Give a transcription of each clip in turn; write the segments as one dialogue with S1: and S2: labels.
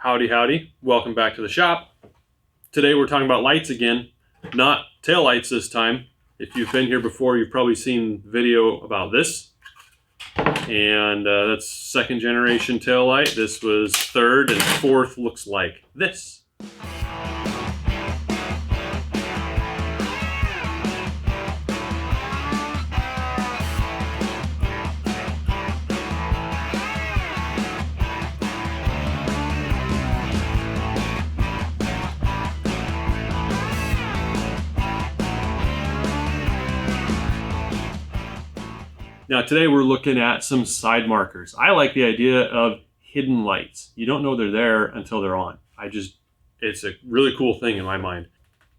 S1: Howdy, howdy. Welcome back to the shop. Today we're talking about lights again, not tail lights this time. If you've been here before, you've probably seen video about this. And that's second generation tail light. This was third, and fourth looks like this. Now today we're looking at some side markers. I like the idea of hidden lights. You don't know they're there until they're on. It's a really cool thing in my mind.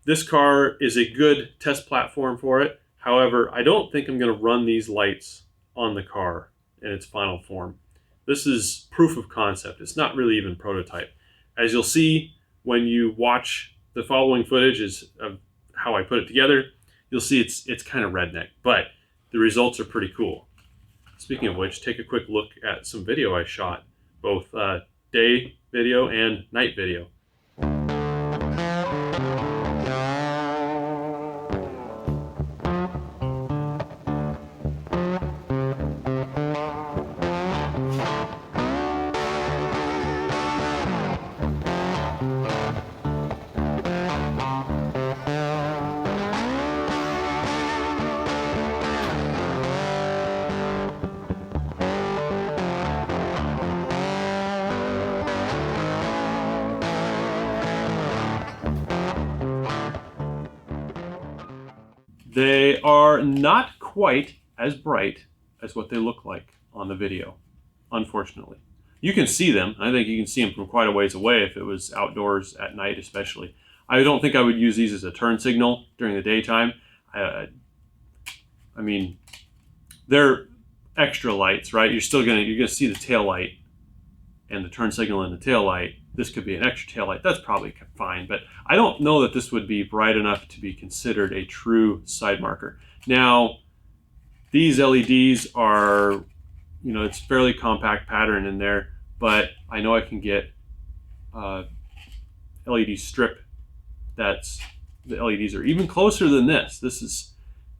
S1: This car is a good test platform for it. However, I don't think I'm going to run these lights on the car in its final form. This is proof of concept. It's not really even prototype. As you'll see when you watch the following footage of how I put it together, you'll see it's kind of redneck, but the results are pretty cool. Speaking of which, take a quick look at some video I shot, both day video and night video. They are not quite as bright as what they look like on the video, unfortunately. You can see them. I think you can see them from quite a ways away if it was outdoors at night especially. I don't think I would use these as a turn signal during the daytime. I mean, they're extra lights, right? You're gonna see the tail light and the turn signal in the tail light. This could be an extra tail light. That's probably fine, but I don't know that this would be bright enough to be considered a true side marker. Now, these LEDs are, it's fairly compact pattern in there, but I know I can get LED strip the LEDs are even closer than this. This is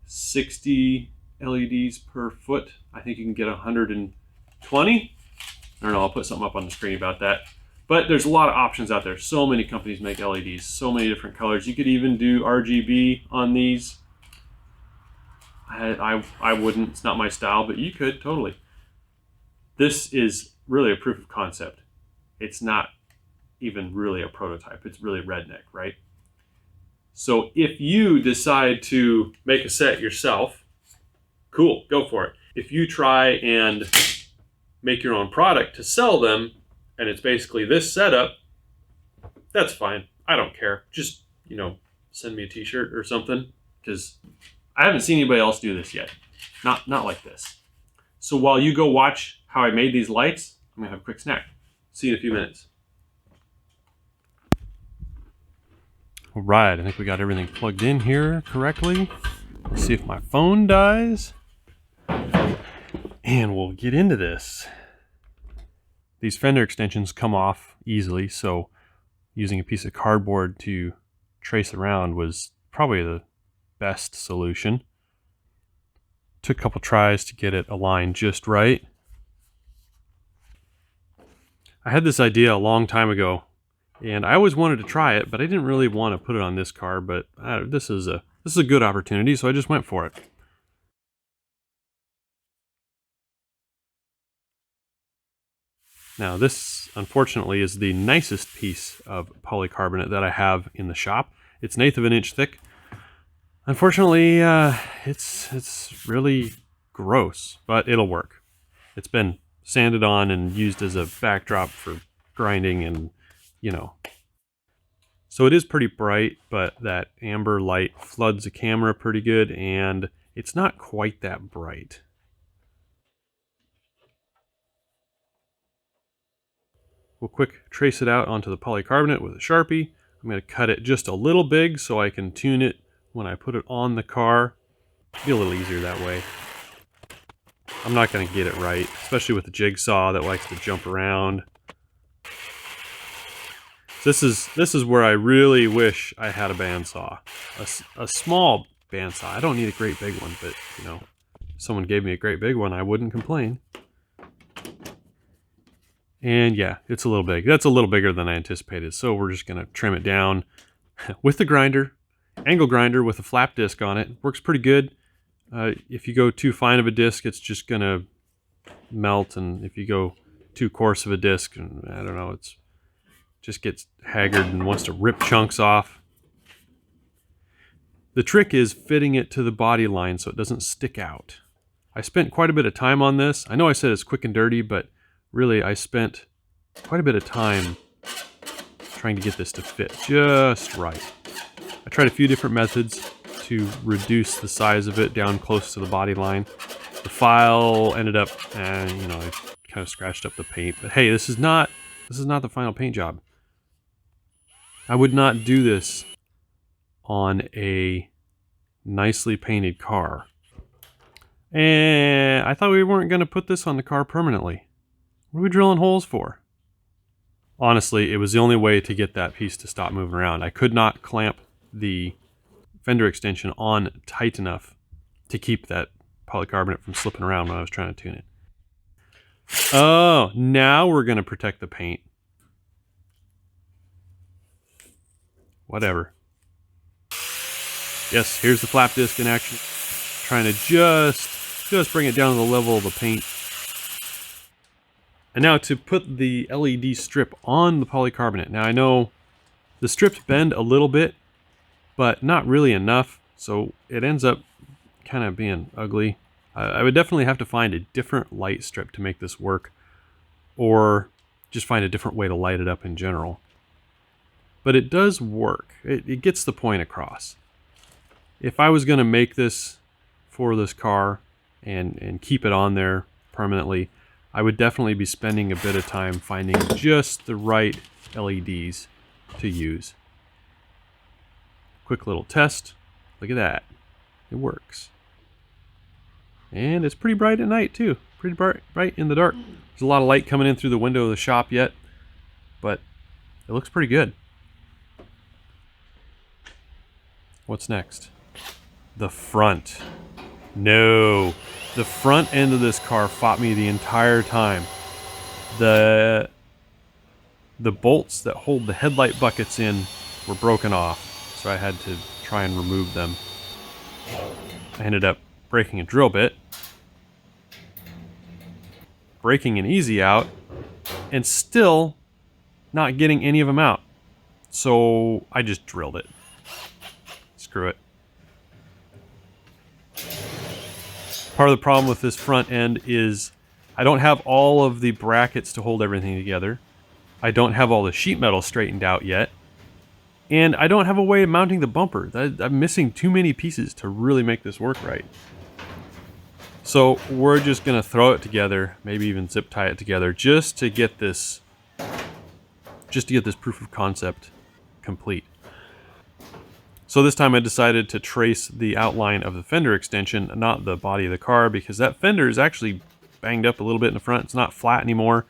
S1: 60 LEDs per foot. I think you can get 120. I don't know, I'll put something up on the screen about that. But there's a lot of options out there. So many companies make LEDs, so many different colors. You could even do RGB on these. I wouldn't, it's not my style, but you could totally. This is really a proof of concept. It's not even really a prototype. It's really redneck, right? So if you decide to make a set yourself, cool, go for it. If you try and make your own product to sell them, and it's basically this setup, that's fine. I don't care. Just, send me a t-shirt or something, because I haven't seen anybody else do this yet. Not like this. So while you go watch how I made these lights, I'm gonna have a quick snack. See you in a few minutes. All right, I think we got everything plugged in here correctly. Let's see if my phone dies. And we'll get into this. These fender extensions come off easily, so using a piece of cardboard to trace around was probably the best solution. Took a couple tries to get it aligned just right. I had this idea a long time ago, and I always wanted to try it, but I didn't really want to put it on this car, but this is a good opportunity, so I just went for it. Now this, unfortunately, is the nicest piece of polycarbonate that I have in the shop. It's 1/8 of an inch thick. Unfortunately, it's really gross, but it'll work. It's been sanded on and used as a backdrop for grinding and, So it is pretty bright, but that amber light floods the camera pretty good, and it's not quite that bright. We'll quick trace it out onto the polycarbonate with a Sharpie. I'm going to cut it just a little big so I can tune it when I put it on the car. It'll be a little easier that way. I'm not going to get it right, especially with the jigsaw that likes to jump around. This is where I really wish I had a bandsaw, a small bandsaw. I don't need a great big one, but you know, if someone gave me a great big one, I wouldn't complain. And yeah, it's a little big. That's a little bigger than I anticipated. So we're just gonna trim it down with the grinder, angle grinder with a flap disc on it. Works pretty good. If you go too fine of a disc, it's just gonna melt, and if you go too coarse of a disc, I don't know, it's just gets haggard and wants to rip chunks off. The trick is fitting it to the body line so it doesn't stick out. I spent quite a bit of time on this. I know I said it's quick and dirty, but really I spent quite a bit of time trying to get this to fit just right. I tried a few different methods to reduce the size of it down close to the body line. The file ended up, you know, I kind of scratched up the paint. But hey, this is not the final paint job. I would not do this on a nicely painted car. And I thought we weren't going to put this on the car permanently. What are we drilling holes for? Honestly, it was the only way to get that piece to stop moving around. I could not clamp the fender extension on tight enough to keep that polycarbonate from slipping around when I was trying to tune it. Oh, now we're going to protect the paint. Whatever. Yes, here's the flap disc in action. Trying to just bring it down to the level of the paint. And now to put the LED strip on the polycarbonate. Now I know the strips bend a little bit, but not really enough, so it ends up kind of being ugly. I would definitely have to find a different light strip to make this work, or just find a different way to light it up in general. But it does work. It gets the point across. If I was going to make this for this car and keep it on there permanently, I would definitely be spending a bit of time finding just the right LEDs to use. Quick little test. Look at that. It works. And it's pretty bright at night too. Pretty bright in the dark. There's a lot of light coming in through the window of the shop yet, but it looks pretty good. What's next? The front. No. The front end of this car fought me the entire time. The bolts that hold the headlight buckets in were broken off, so I had to try and remove them. I ended up breaking a drill bit, breaking an easy out, and still not getting any of them out. So I just drilled it. Screw it. Part of the problem with this front end is I don't have all of the brackets to hold everything together. I don't have all the sheet metal straightened out yet. And I don't have a way of mounting the bumper. I'm missing too many pieces to really make this work right. So we're just going to throw it together, maybe even zip tie it together just to get this proof of concept complete. So this time I decided to trace the outline of the fender extension, not the body of the car, because that fender is actually banged up a little bit in the front. It's not flat anymore,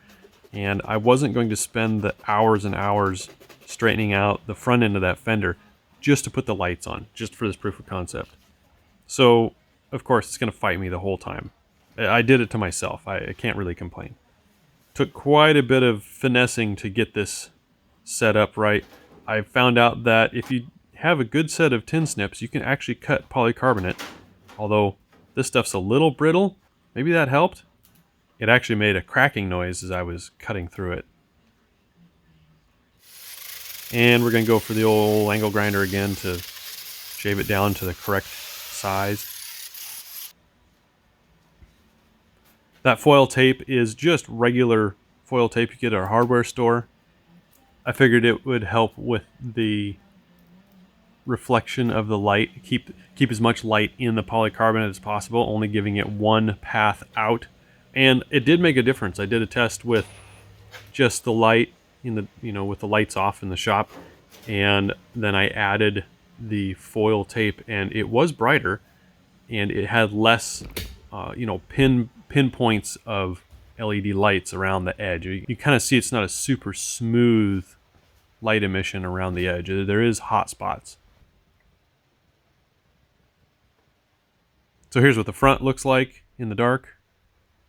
S1: and I wasn't going to spend the hours and hours straightening out the front end of that fender just to put the lights on, just for this proof of concept. So, of course, it's going to fight me the whole time. I did it to myself. I can't really complain. Took quite a bit of finessing to get this set up right. I found out that if you have a good set of tin snips, you can actually cut polycarbonate. Although this stuff's a little brittle, maybe that helped. It actually made a cracking noise as I was cutting through it. And we're going to go for the old angle grinder again to shave it down to the correct size. That foil tape is just regular foil tape you get at a hardware store. I figured it would help with the reflection of the light, keep as much light in the polycarbonate as possible, only giving it one path out. And it did make a difference. I did a test with just the light in the, with the lights off in the shop, and then I added the foil tape, and it was brighter, and it had less, pinpoints of LED lights around the edge. You kind of see it's not a super smooth light emission around the edge. There is hot spots. So here's what the front looks like in the dark.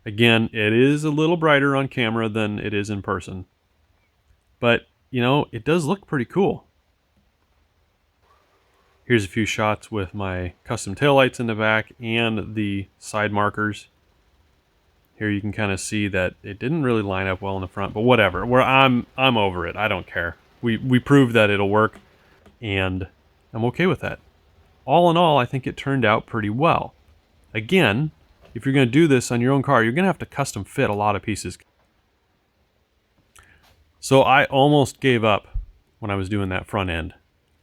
S1: Again, it is a little brighter on camera than it is in person. But, you know, it does look pretty cool. Here's a few shots with my custom taillights in the back and the side markers. Here you can kind of see that it didn't really line up well in the front, but whatever. I'm over it. I don't care. We proved that it'll work, and I'm okay with that. All in all, I think it turned out pretty well. Again, if you're going to do this on your own car, you're going to have to custom fit a lot of pieces. So I almost gave up when I was doing that front end.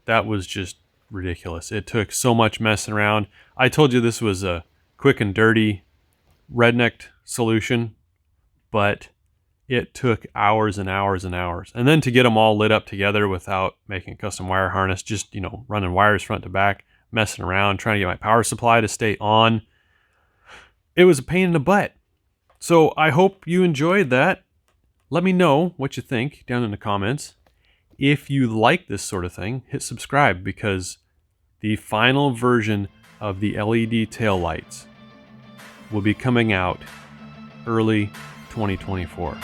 S1: That was just ridiculous. It took so much messing around. I told you this was a quick and dirty rednecked solution, but it took hours and hours and hours. And then to get them all lit up together without making a custom wire harness, just, you know, running wires front to back, messing around, trying to get my power supply to stay on. It was a pain in the butt. So I hope you enjoyed that. Let me know what you think down in the comments. If you like this sort of thing, hit subscribe, because the final version of the LED taillights will be coming out early 2024.